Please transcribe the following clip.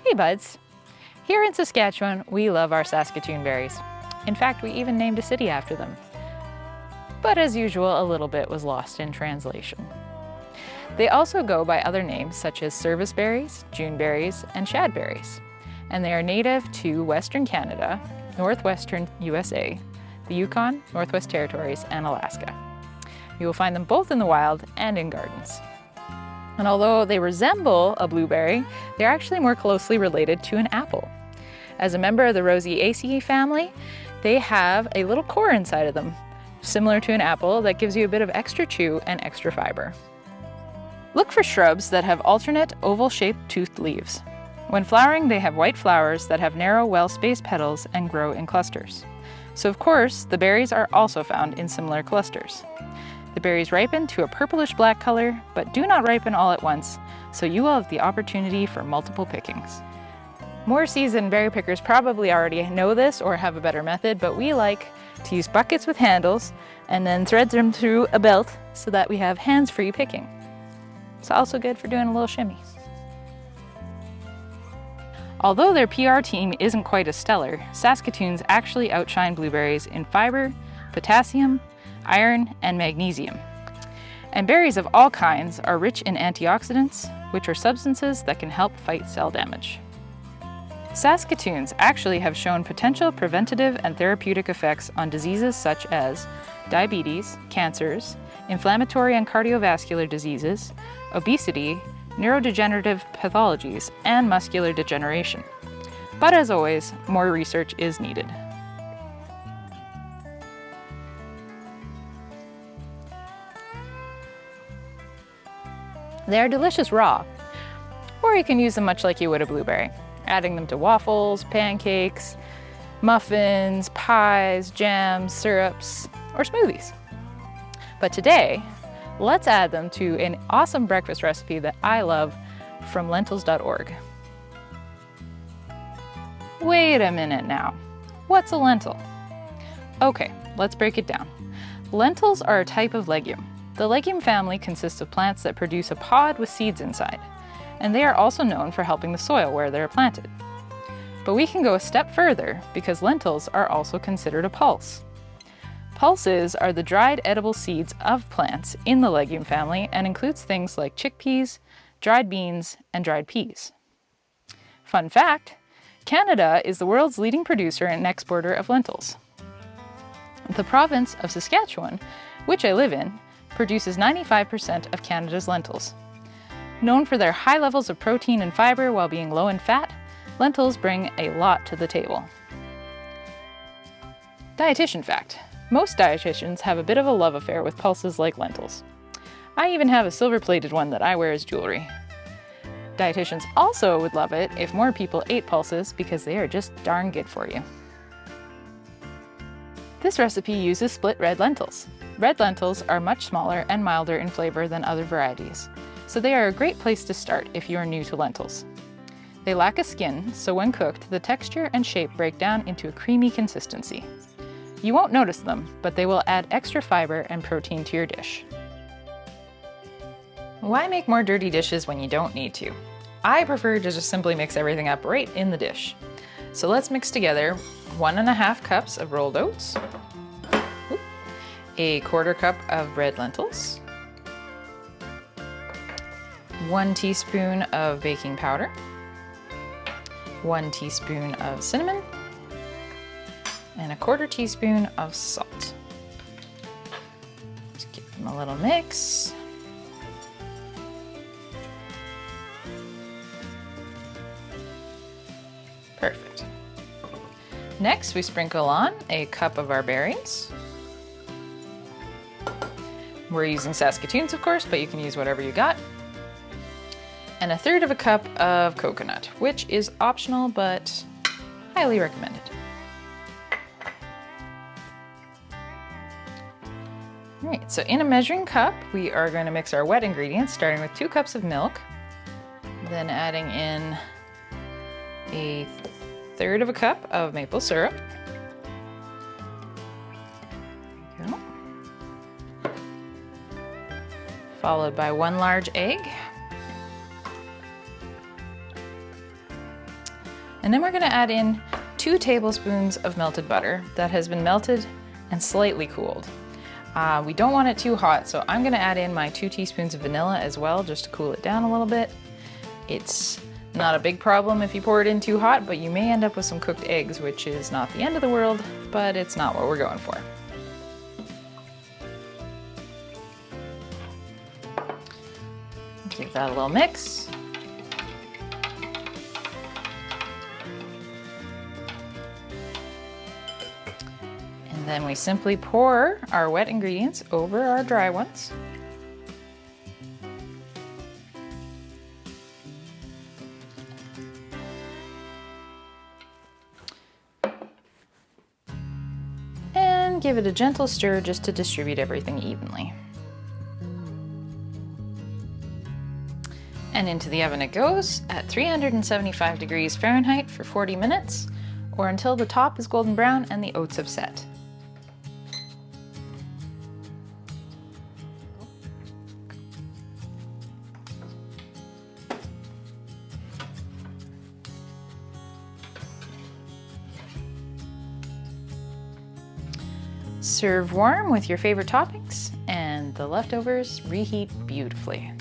Hey buds! Here in Saskatchewan, we love our Saskatoon berries. In fact, we even named a city after them. But as usual, a little bit was lost in translation. They also go by other names such as service berries, June berries, and shadberries. And they are native to Western Canada, Northwestern USA, the Yukon, Northwest Territories, and Alaska. You will find them both in the wild and in gardens. And although they resemble a blueberry, they're actually more closely related to an apple. As a member of the Rosaceae family, they have a little core inside of them, similar to an apple, that gives you a bit of extra chew and extra fiber. Look for shrubs that have alternate oval-shaped toothed leaves. When flowering, they have white flowers that have narrow, well-spaced petals and grow in clusters. So of course, the berries are also found in similar clusters. The berries ripen to a purplish-black color, but do not ripen all at once, so you will have the opportunity for multiple pickings. More seasoned berry pickers probably already know this or have a better method, but we like to use buckets with handles and then thread them through a belt so that we have hands-free picking. It's also good for doing a little shimmy. Although their PR team isn't quite as stellar, Saskatoons actually outshine blueberries in fiber, potassium, iron, and magnesium. And berries of all kinds are rich in antioxidants, which are substances that can help fight cell damage. Saskatoons actually have shown potential preventative and therapeutic effects on diseases such as diabetes, cancers, inflammatory and cardiovascular diseases, obesity, neurodegenerative pathologies, and muscular degeneration. But as always, more research is needed. They are delicious raw, or you can use them much like you would a blueberry, adding them to waffles, pancakes, muffins, pies, jams, syrups, or smoothies. But today, let's add them to an awesome breakfast recipe that I love from lentils.org. Wait a minute now, what's a lentil? Okay, let's break it down. Lentils are a type of legume. The legume family consists of plants that produce a pod with seeds inside, and they are also known for helping the soil where they are planted. But we can go a step further because lentils are also considered a pulse. Pulses are the dried edible seeds of plants in the legume family and includes things like chickpeas, dried beans, and dried peas. Fun fact, Canada is the world's leading producer and exporter of lentils. The province of Saskatchewan, which I live in, produces 95% of Canada's lentils. Known for their high levels of protein and fiber while being low in fat, lentils bring a lot to the table. Dietitian fact. Most dietitians have a bit of a love affair with pulses like lentils. I even have a silver-plated one that I wear as jewelry. Dietitians also would love it if more people ate pulses because they are just darn good for you. This recipe uses split red lentils. Red lentils are much smaller and milder in flavor than other varieties, so they are a great place to start if you are new to lentils. They lack a skin, so when cooked, the texture and shape break down into a creamy consistency. You won't notice them, but they will add extra fiber and protein to your dish. Why make more dirty dishes when you don't need to? I prefer to just simply mix everything up right in the dish. So let's mix together 1.5 cups of rolled oats, a 1/4 cup of red lentils, 1 teaspoon of baking powder, 1 teaspoon of cinnamon, and a 1/4 teaspoon of salt. Just give them a little mix. Perfect. Next, we sprinkle on a cup of our berries. We're using Saskatoons, of course, but you can use whatever you got. And 1/3 cup of coconut, which is optional, but highly recommended. All right, so in a measuring cup, we are going to mix our wet ingredients, starting with 2 cups of milk, then adding in a 1/3 cup of maple syrup. There you go. Followed by 1 large egg. And then we're gonna add in 2 tablespoons of melted butter that has been melted and slightly cooled. We don't want it too hot, so I'm gonna add in my 2 teaspoons of vanilla as well, just to cool it down a little bit. It's not a big problem if you pour it in too hot, but you may end up with some cooked eggs, which is not the end of the world, but it's not what we're going for. Give that a little mix. And then we simply pour our wet ingredients over our dry ones. And give it a gentle stir just to distribute everything evenly. And into the oven it goes at 375 degrees Fahrenheit for 40 minutes, or until the top is golden brown and the oats have set. Serve warm with your favorite toppings, and the leftovers reheat beautifully.